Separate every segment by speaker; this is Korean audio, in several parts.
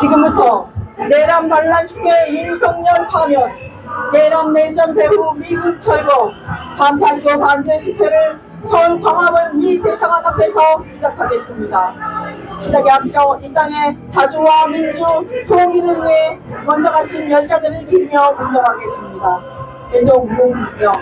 Speaker 1: 지금부터 내란 반란식의 윤석열 파면, 내란 내전 배후 미군 철거, 반팔소 반대 집회를 서울 광화문 미 대사관 앞에서 시작하겠습니다. 시작에 앞서 이 땅의 자주와 민주, 통일을 위해 먼저 가신 열사들을 기리며 운동하겠습니다. 대동문명.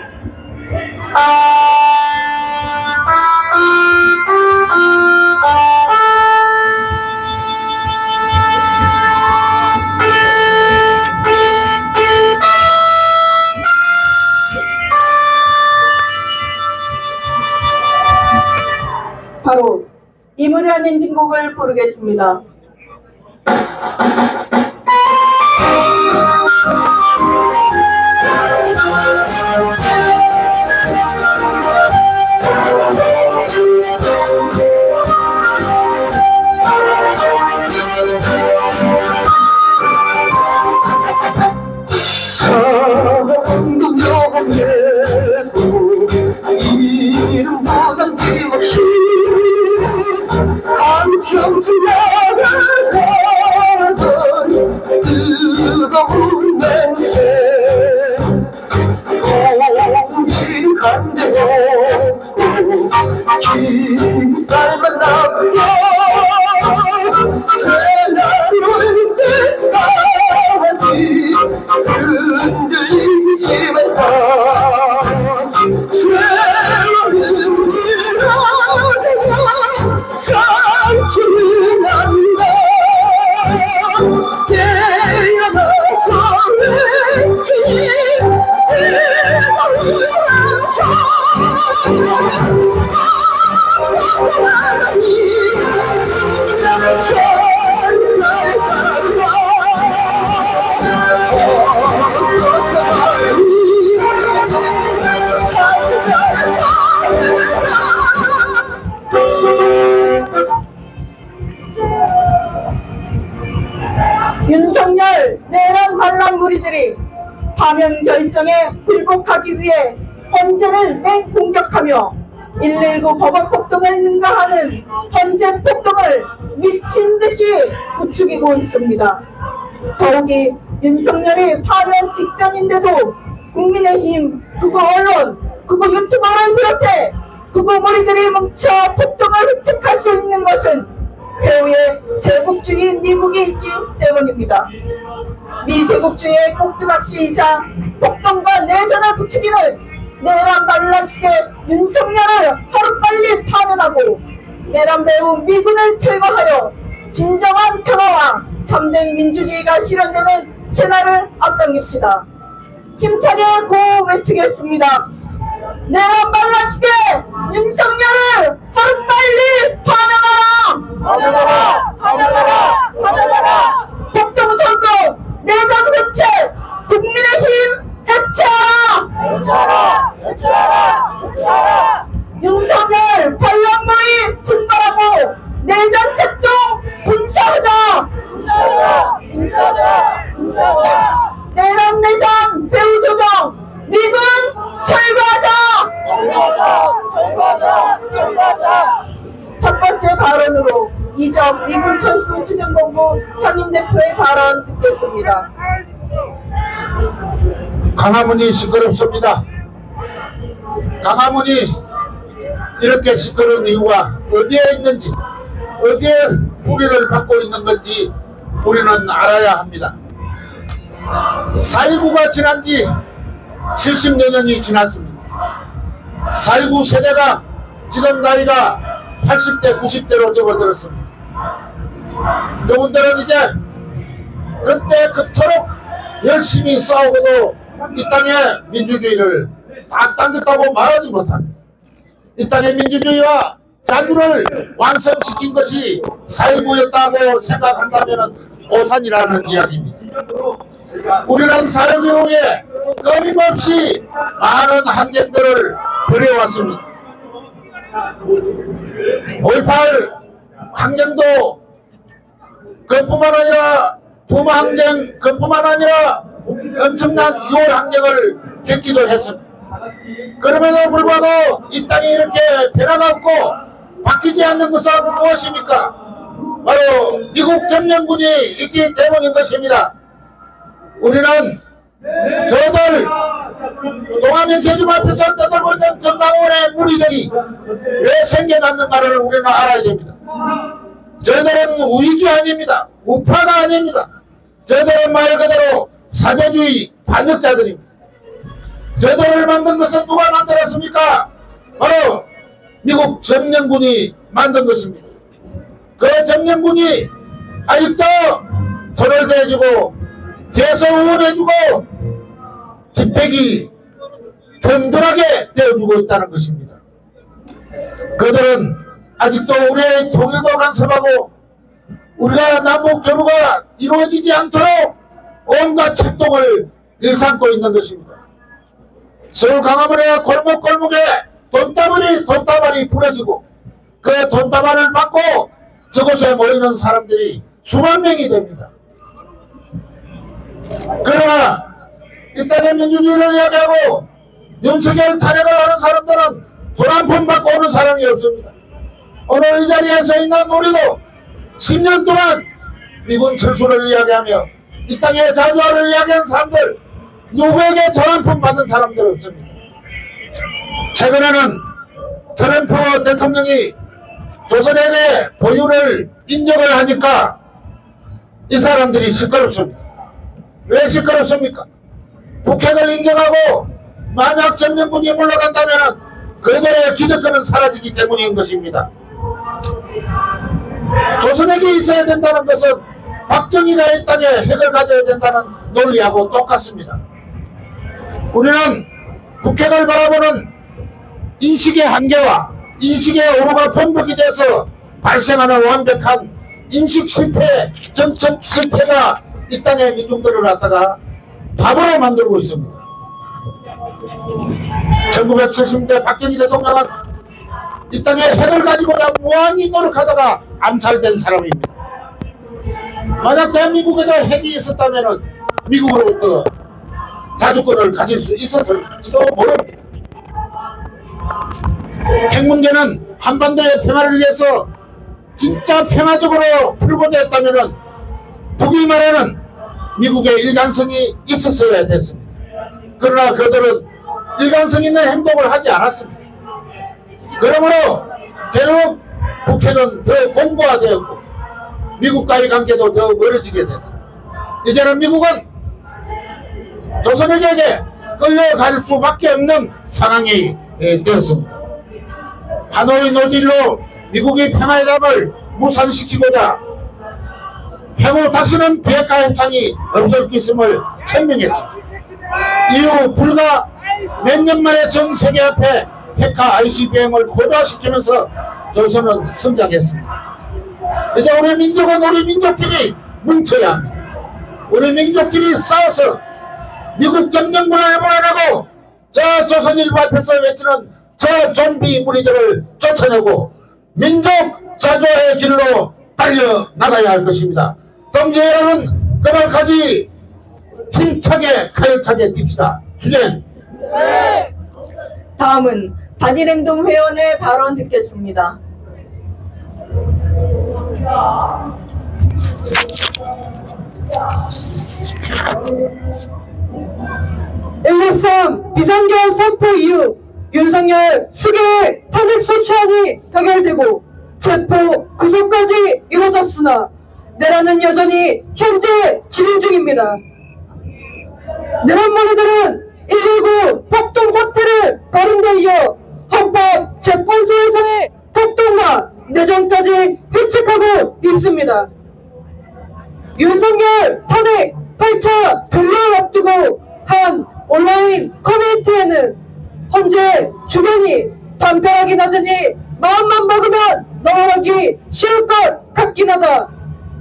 Speaker 1: 바로 이문현 인진곡을 부르겠습니다.
Speaker 2: 이름보단 힘없이 한평생 나를 살던 뜨거운 냄새 공직한데 없고 기다만 나고 새날 올 때까지 흔들리지 말자. 세월은 일어나 상처는 난다. 깨어나서 왠지 대화를
Speaker 1: 윤석열 내란 반란 무리들이 파면 결정에 불복하기 위해 헌재를 맹공격하며 119 법원 폭동을 능가하는 헌재 폭동을 미친 듯이 부추기고 있습니다. 더욱이 윤석열이 파면 직전인데도 국민의힘, 극우 언론, 극우 유튜버를 비롯해 극우 무리들이 뭉쳐 폭동을 획책할 수 있는 것은 배후에 제국주의 미국이 있기 때문입니다. 미 제국주의의 꼭두각시이자 폭동과 내전을 부추기는 내란 반란식의 윤석열을 하루빨리 파면하고 내란 배후 미군을 철거하여 진정한 평화와 참된 민주주의가 실현되는 새날을 앞당깁시다. 힘차게 구호 외치겠습니다. 내란 반란식의 윤석열을 하루빨리 파면하라! 파면하라! 파면하라! 파면하라! 폭동선거, 내전 해체, 국민의힘 해체하라! 해체하라! 해체하라! 해체하라! 윤석열 반란무리 증발하고 내전 책동 분사하자! 분사하자! 분사하자! 분사하자! 내란 내전 배후 조정 미군 철거하자! 철거하자! 철거하자! 철거하자! 첫 번째 발언으로 이적 미군 철수 추진본부 상임대표의 발언 듣겠습니다.
Speaker 3: 광화문이 시끄럽습니다. 광화문이 이렇게 시끄러운 이유가 어디에 있는지, 어디에 뿌리를 받고 있는 건지 우리는 알아야 합니다. 4.19가 지난 지 70여 년이 지났습니다. 4.19 세대가 지금 나이가 80대, 90대로 접어들었습니다. 여러분들은 이제 그때 그토록 열심히 싸우고도 이 땅의 민주주의를 다 당겼다고 말하지 못합니다. 이 땅의 민주주의와 자주를 완성시킨 것이 4.19였다고 생각한다면 오산이라는 이야기입니다. 우리는 4.19 이후에 끊임없이 많은 항쟁들을 벌여왔습니다. 5.18 항쟁도 그뿐만 아니라 부마항쟁, 그뿐만 아니라 엄청난 6월 항쟁을 겪기도 했습니다. 그럼에도 불구하고 이 땅이 이렇게 변화가 없고 바뀌지 않는 것은 무엇입니까? 바로 미국 점령군이 있기 때문인 것입니다. 우리는 저들 동아면 세집 앞에서 떠들고 있는 정강원의 무리들이 왜 생겨났는가를 우리는 알아야 됩니다. 저들은 우익이 아닙니다. 우파가 아닙니다. 저들은 말 그대로 사대주의 반역자들입니다. 저들을 만든 것은 누가 만들었습니까? 바로 미국 점령군이 만든 것입니다. 그 점령군이 아직도 돈을 대주고 대서 후원해주고 집회기 든든하게 되어주고 있다는 것입니다. 그들은 아직도 우리의 통일도 간섭하고 우리가 남북 교류가 이루어지지 않도록 온갖 책동을 일삼고 있는 것입니다. 서울 강화문의 골목골목에 돈다발이 부러지고 그 돈다발을 받고 저곳에 모이는 사람들이 수만 명이 됩니다. 그러나 이 땅의 민주주의를 이야기하고 윤석열 탄핵을 하는 사람들은 돈 한 푼 받고 오는 사람이 없습니다. 오늘 이 자리에 서 있는 우리도 10년 동안 미군 철수를 이야기하며 이 땅의 자주화를 이야기한 사람들 누구에게 돈 한 푼 받은 사람들 없습니다. 최근에는 트럼프 대통령이 조선해대 보유를 인정을 하니까 이 사람들이 시끄럽습니다. 왜 시끄럽습니까? 북핵을 인정하고 만약 점령군이 물러간다면 그들의 기득권은 사라지기 때문인 것입니다. 조선핵이 있어야 된다는 것은 박정희가 이 땅에 핵을 가져야 된다는 논리하고 똑같습니다. 우리는 북핵을 바라보는 인식의 한계와 인식의 오류가 번복이 돼서 발생하는 완벽한 인식 실패, 정책 실패가 이 땅의 민중들을 갖다가 바보로 만들고 있습니다. 1970년대 박정희 대통령은 이 땅에 핵을 가지고야 무한히 노력하다가 암살된 사람입니다. 만약 대한민국에도 핵이 있었다면 미국으로부터 자주권을 가질 수 있었을지도 모릅니다. 핵 문제는 한반도의 평화를 위해서 진짜 평화적으로 풀고자 했다면 북이 말하는 미국의 일관성이 있었어야 됐습니다. 그러나 그들은 일관성 있는 행동을 하지 않았습니다. 그러므로 결국 북핵은 더 공고화되었고 미국과의 관계도 더 멀어지게 됐습니다. 이제는 미국은 조선에게 끌려갈 수밖에 없는 상황이 되었습니다. 하노이 노딜로 미국이 평화회담을 무산시키고자 향후 다시는 비핵화 협상이 없을 것임을 천명했습니다. 이후 불과 몇 년 만에 전 세계 앞에 핵화 ICBM을 고도화시키면서 조선은 성장했습니다. 이제 우리 민족은 우리 민족끼리 뭉쳐야 합니다. 우리 민족끼리 싸워서 미국 점령군을 몰아내고 저 조선일보 앞에서 외치는 저 좀비 무리들을 쫓아내고 민족 자주화의 길로 달려나가야 할 것입니다. 동지 여러분, 그날까지 힘차게 가열차게 뜁시다. 주전.
Speaker 1: 다음은 반일행동 회원의 발언 듣겠습니다.
Speaker 2: 1.13 비상계엄 선포 이후 윤석열 수개의 탄핵소추안이 가결되고 체포 구속까지 이루어졌으나 내란은 여전히 현재 진행 중입니다. 내란머리들은 119 폭동 사태를 벌인 데 이어 헌법재판소에서의 폭동과 내전까지 회책하고 있습니다. 윤석열 탄핵 8차 변론을 앞두고 한 온라인 커뮤니티에는 현재 주변이 담벼락이 낮으니 마음만 먹으면 넘어가기 쉬울 것 같긴 하다.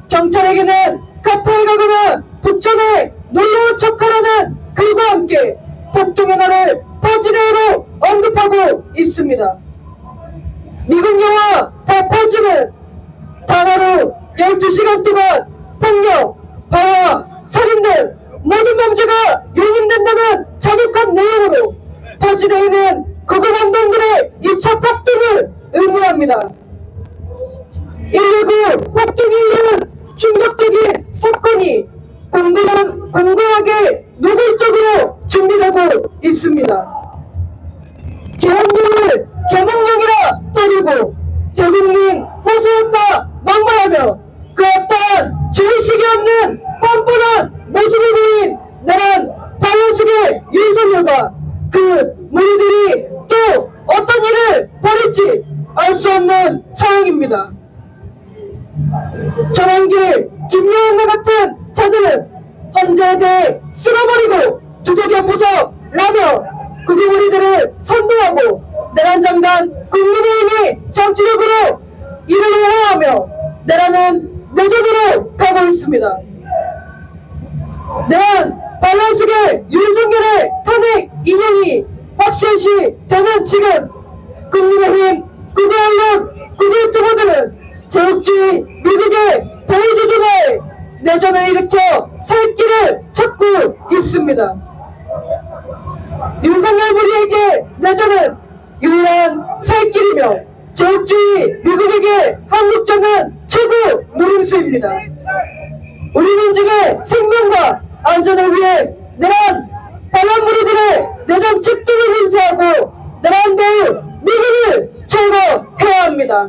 Speaker 2: 경찰에게는 카페에 가거나 부천에 놀러온 척하라는 글과 함께 폭동의 날을 퍼지대로 언급하고 있습니다. 미국 영화 더 퍼지는 단 하루 12시간 동안 폭력, 방화, 살인 등 모든 범죄가 용인된다는 잔혹한 내용으로 퍼지대에는 극우반동들의 2차 폭동을 의무합니다. 119 폭동 이후는 전환길, 김여원과 같은 자들은 헌재에 대해 쓸어버리고 두들겨 부숴라며 그중 우리들을 선동하고 내란 장단 국민의힘이 정치력으로 이를 호화하며 내란은 내전으로 가고 있습니다. 내란 반란 속에 윤석열의 탄핵 인연이 확실시 되는 지금 국민의힘, 구구 언론, 구구 유튜버들은 제국주의 미국의 보호조조가에 내전을 일으켜 살 길을 찾고 있습니다. 윤석열 무리에게 내전은 유일한 살 길이며 제국주의 미국에게 한국전은 최고 노림수입니다. 우리 민족의 생명과 안전을 위해 내란 반란 무리들의 내전 책동을 인사하고 내란 배후 미국을 제거해야 합니다.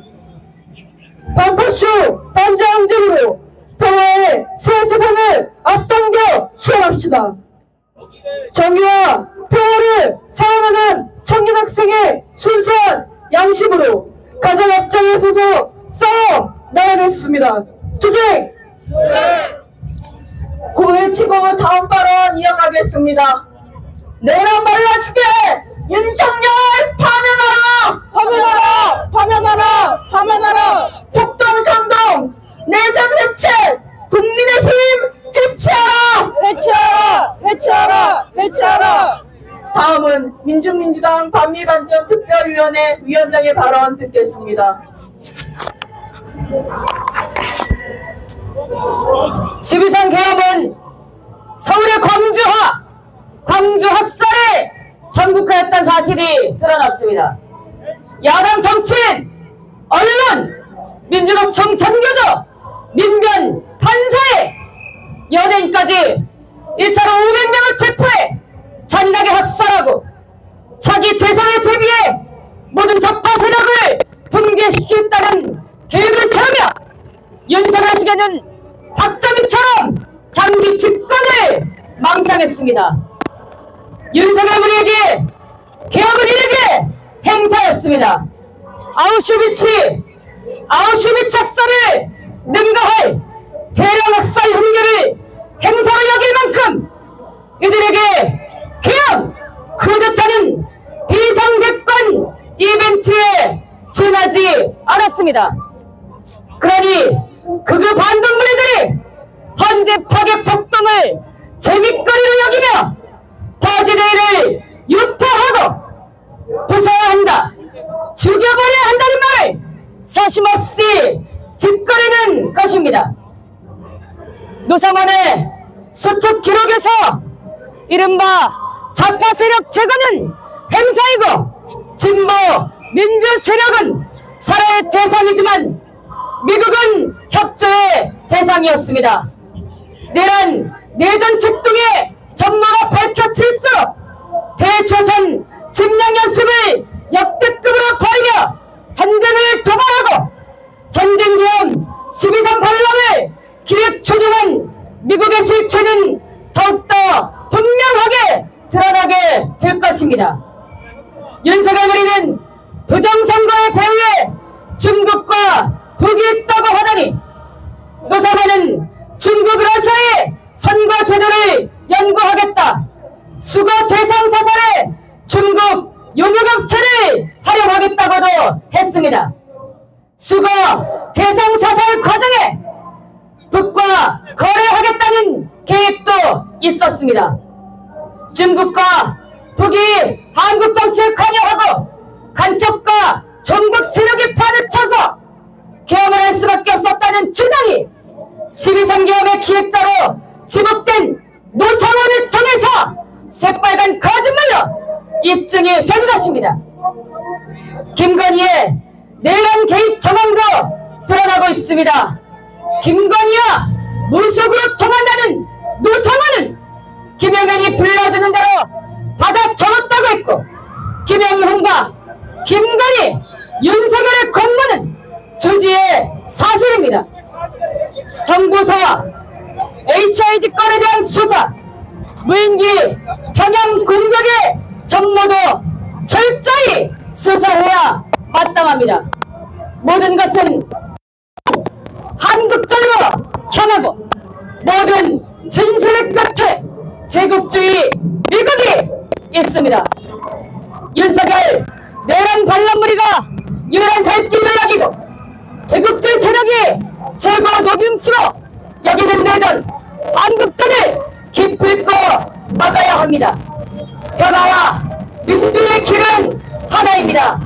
Speaker 2: 반포쇼 반장항쟁으로 평화의 새 세상을 앞당겨 시험합시다. 정의와 평화를 사랑하는 청년 학생의 순수한 양심으로 가장 앞장에 서서 싸워 나가겠습니다. 투쟁!
Speaker 1: 고해치고 다음 발언 이어가겠습니다. 내란 반란식에 윤석열 파면하라! 파면하라! 파면하라! 파면하라! 폭동선동! 내전 해체! 국민의힘 해체하라! 해체하라! 해체하라! 해체하라! 다음은 민중민주당 반미반전 특별위원회 위원장의 발언 듣겠습니다.
Speaker 2: 12.3 계엄은 서울의 광주 학살에 전국화했다는 사실이 드러났습니다. 야당 정치인, 언론, 민주노총 전교조, 민변, 판사에 연예인까지 1차로 500명을 체포해 잔인하게 학살하고 자기 대선에 대비해 모든 적파 세력을 붕괴시키겠다는 계획을 세우며 윤석열에게는 박정희처럼 장기 집권을 망상했습니다. 윤석열 우리에게 개혁을 이르게 행사였습니다. 아우슈비츠 학살을 능가할 대량 학살 흉내를 행사로 여길 만큼 이들에게 개혁, 쿠데타는 비상대권 이벤트에 지나지 않았습니다. 그러니 극우 반동무리들이 헌재 파괴 폭동을 재밌거리로 여기며 화재대회를 유포하고 부숴야 한다, 죽여버려야 한다는 말을 서심없이 짓거리는 것입니다. 노상원의 수첩 기록에서 이른바 좌파 세력 제거는 행사이고 진보 민주 세력은 살아의 대상이지만 미국은 협조의 대상이었습니다. 내전 책동의 전모가 밝혀질수록 대초선 침략 연습을 역대급으로 벌이며 전쟁을 도발하고 전쟁 계엄 12.3 반란을 기획 조종한 미국의 실체는 더욱더 분명하게 드러나게 될 것입니다. 윤석열 무리는 부정선거의 배후에 중국과 북이 있다고 하다니 노사관은 중국 러시아의 선거 제도를 연구하겠다, 수거 대상 사살에 중국 용역업체를 활용하겠다고도 했습니다. 수거 대상 사살 과정에 북과 거래하겠다는 계획도 있었습니다. 중국과 북이 한국 정치에 관여하고 간첩과 종북 세력의 판을 쳐서 계엄을 할 수밖에 없었다는 주장이 12.3 계엄의 기획자로 지목된 노상원을 통해서 새빨간 거짓말로 입증이 된 것입니다. 김건희의 내란 개입 정황도 드러나고 있습니다. 김건희와 무속으로 통한다는 노상원은 김영현이 불러주는 대로 받아 적었다고 했고, 김영훈과 김건희, 윤석열의 공모는 조지의 사실입니다. 정보사 HID 건에 대한 수사, 무인기 평양 공격의 전모도 철저히 수사해야 마땅합니다. 모든 것은 한 전하고 모든 진실의 끝에 제국주의 미국이 있습니다. 윤석열 내란 반란무리가 유일한 살길 연락이고 제국주의 세력이 최고 노림수로 여기는 내전 한국전을 기필코 막아야 합니다. 변화와 민주주의 길은 하나입니다.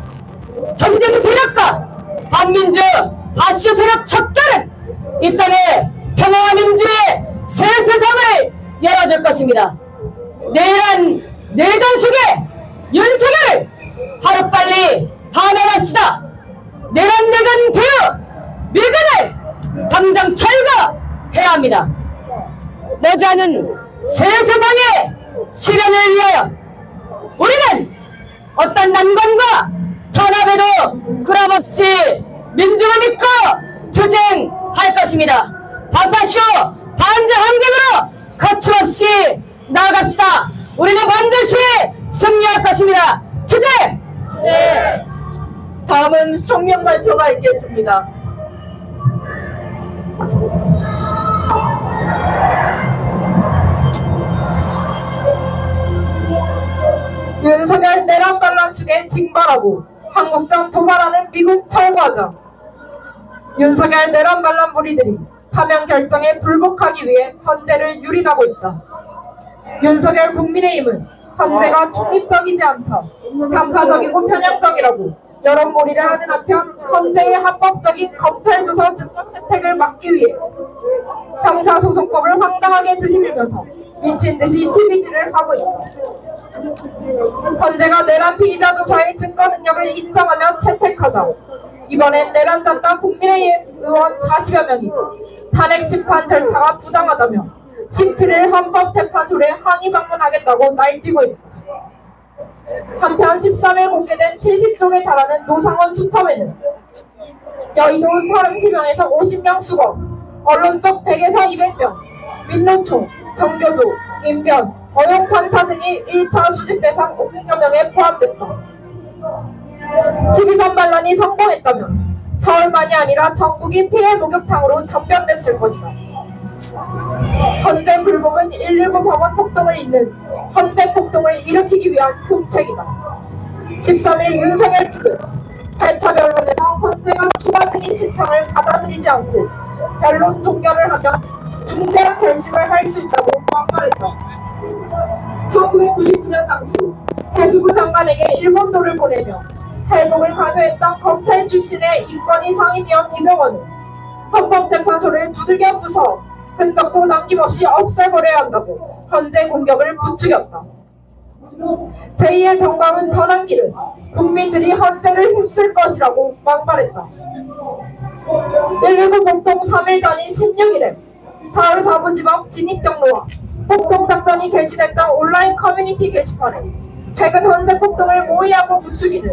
Speaker 2: 전쟁 세력과 반민주 바쇼 세력 척결은 이 땅에 평화와 민주의 새 세상을 열어줄 것입니다. 내란 내전 속에 윤석열을 하루빨리 파면합시다. 내란 내전 배후 미군을 당장 철거해야 합니다. 머지않은 새 세상의 실현을 위하여 우리는 어떤 난관과 탄압에도 구람없이 민중을 믿고 투쟁할 것입니다. 반파쇼 반제 항쟁으로 거침없이 나아갑시다. 우리는 반드시 승리할 것입니다. 투쟁!
Speaker 1: 네. 다음은 성명 발표가 있겠습니다.
Speaker 4: 윤석열 내란 반란 측에 징발하고 한국전 도발하는 미국 철거하자. 윤석열 내란 반란 무리들이 파면 결정에 불복하기 위해 헌재를 유린하고 있다. 윤석열 국민의힘은 헌재가 중립적이지 않다, 편파적이고 편향적이라고 여론몰이를 하는 한편 헌재의 합법적인 검찰조사 증거 채택을 막기 위해 형사소송법을 황당하게 들이밀면서 미친듯이 시비질을 하고 있다. 헌재가 내란 피의자 조사의 증거 능력을 인정하며 채택하자. 이번엔 내란 잡다 국민의힘 의원 40여 명이 탄핵 심판 절차가 부당하다며 17일 헌법재판소에 항의 방문하겠다고 날뛰고 있다. 한편 13일 공개된 70쪽에 달하는 노상원 수첩에는 여의도 30명에서 50명 수거, 언론 쪽 100에서 200명, 민노총, 정교조, 인변, 어용판사 등이 1차 수집 대상 500여 명에 포함됐다. 12.3 반란이 성공했다면 서울만이 아니라 전국이 피해 목욕탕으로 전변됐을 것이다. 헌재 불복은 119 법원 폭동을 잇는 헌재 폭동을 일으키기 위한 흉책이다. 13일 윤석열 측은 8차 변론에서 헌재가 추가 증인 신청을 받아들이지 않고 변론 종결을 하면 중대한 결심을 할 수 있다고 막말했다. 1999년 당시 해수부 장관에게 일본도를 보내며 탈북을 강요했던 검찰 출신의 인권위 상임위원 김영원은 헌법재판소를 두들겨 부숴 흔적도 남김없이 없애버려야 한다고 헌재 공격을 부추겼다. 제2의 정광훈 전환기는 국민들이 헌재를 힘쓸 것이라고 막말했다. 119 폭동 3일 전인 16일에 서울 서부지법 진입경로와 폭동작전이 게시됐던 온라인 커뮤니티 게시판에 최근 헌재 폭동을 모의하고 부추기는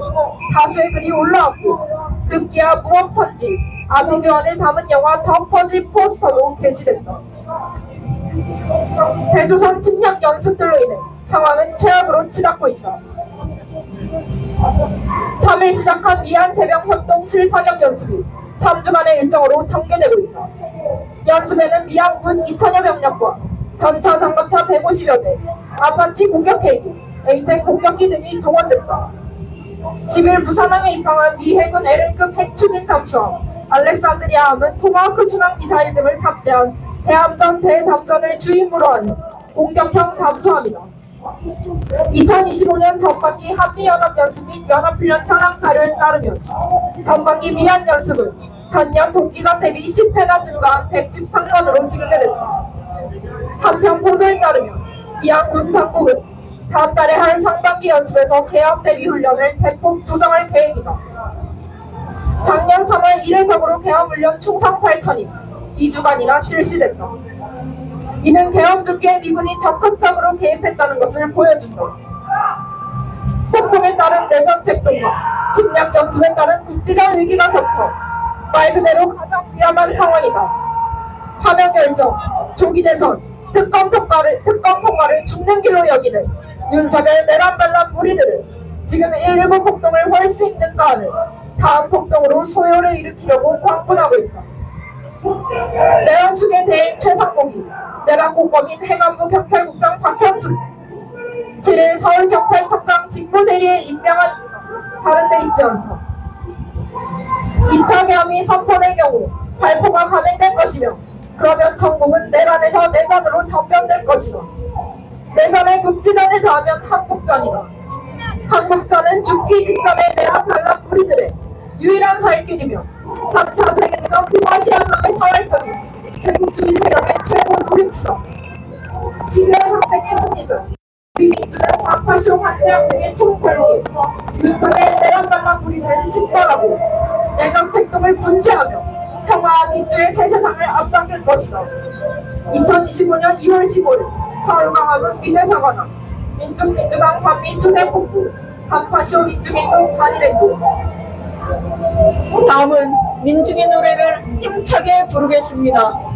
Speaker 4: 다수의 글이 올라왔고 급기야 무업선지, 아비규환을 담은 영화 더 퍼지 포스터도 게시됐다. 대조선 침략 연습들로 인해 상황은 최악으로 치닫고 있다. 3일 시작한 미얀 재병 협동 실사격 연습이 3주간의 일정으로 전개되고 있다. 연습에는 미얀군 2,000여 병력과 전차 장갑차 150여 대, 아파치 공격 헬기, 에이텍 공격기 등이 동원됐다. 10일 부산항에 입항한 미 해군 LN급 핵추진 잠수함 알렉산드리아함은 토마호크 순항 미사일 등을 탑재한 대함전 대잠전을 주임무로 하는 공격형 잠수함이다. 2025년 전반기 한미연합연습 및 연합훈련 현황 자료에 따르면 전반기 미얀 연습은 전년 동기간 대비 10회나 증가한 113건으로 징계됐다. 한편 보도에 따르면 미얀 군 당국은 다음 달에 할 상반기 연습에서 개합 대비 훈련을 대폭 조정할 계획이다. 작년 3월 이례적으로 개합훈련 충성 8,000이 2주간이나 실시됐다. 이는 개합 준비에 미군이 적극적으로 개입했다는 것을 보여준다. 폭동에 따른 내전 책동과 침략 연습에 따른 국지적 위기가 겹쳐 말 그대로 가장 위험한 상황이다. 파면 결정, 조기 대선, 특검 통과를 죽는 길로 여기는 윤석열 내란 반란 무리들은 지금 119 폭동을 할 수 있는가 하는 다음 폭동으로 소요를 일으키려고 광분하고 있다. 내란 축의 대행 최상목이, 내란 공범인 행안부 경찰국장 박형수, 7일 서울경찰청장 직무대리에 임명한 다른 데 있지 않다. 2차 계엄이 선포될 경우 발포가 감행될 것이며, 그러면 전국은 내란에서 내전으로 전변될 것이다. 내전에 국지전을 더하면 한국전이다. 한국전은 죽기 직전의 내란 반란 무리들의 유일한 살길이며 3차 세계대전 동아시아남의 사활적인 제국주의 세력의 최고 노림수다. 지뢰 항쟁의 승리자, 우리 민주는 반파쇼 환장 등의 총궐기, 유턴의 내란 반란 무리들을 징벌하고 내전 책동을 분쇄하며 평화와 민주의 새 세상을 앞당길 것이다. 2025년 2월 15일 서울광화문 미대사관앞 민중민주당 반민초대본부 반파쇼 민중인동 단일행동.
Speaker 1: 다음은 민중의 노래를 힘차게 부르겠습니다.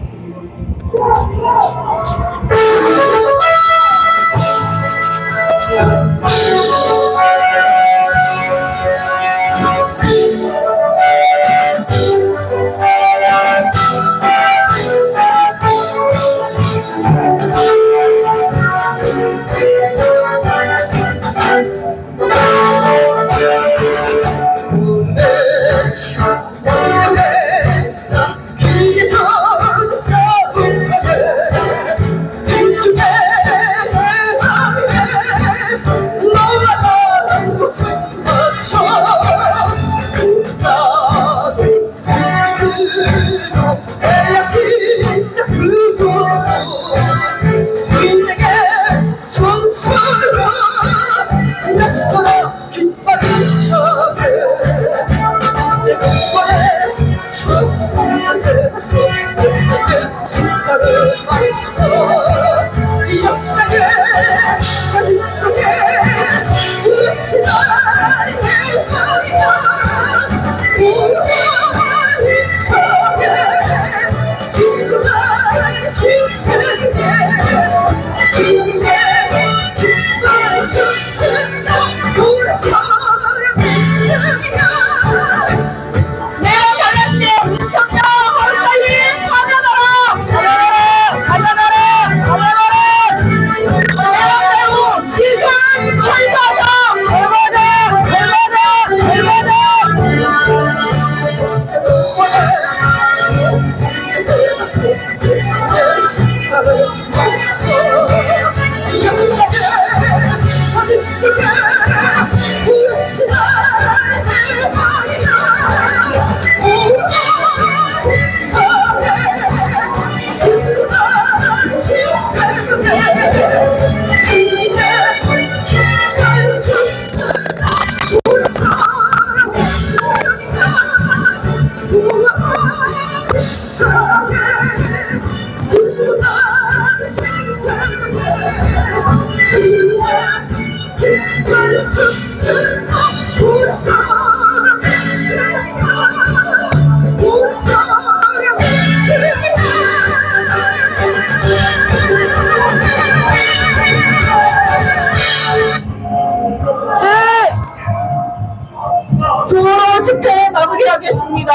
Speaker 1: 구호로 집회 마무리하겠습니다.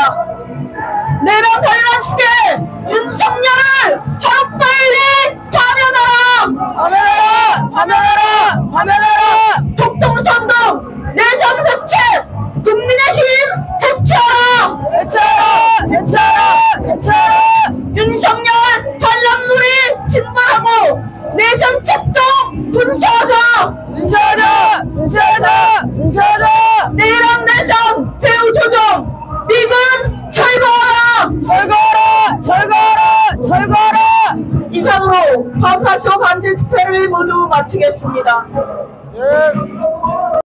Speaker 1: 내란 반란 시대 윤석열을 하루빨리 파면하라! 파면하라! 파면하라! 파면하라! 독동선동 내전 해체! 국민의힘 해체하라! 해체하라! 해체하라! 해체하라! 윤석열 반란물이 징벌하고 내전 책동 분쇄하자! 분쇄하자! 분쇄하자! 분쇄하자! 내란 내전 배후 조정 미군 철거하라! 철거하라! 철거하라! 철거하라! 이상으로 반파쇼 반제 집회를 모두 마치겠습니다.
Speaker 3: 예.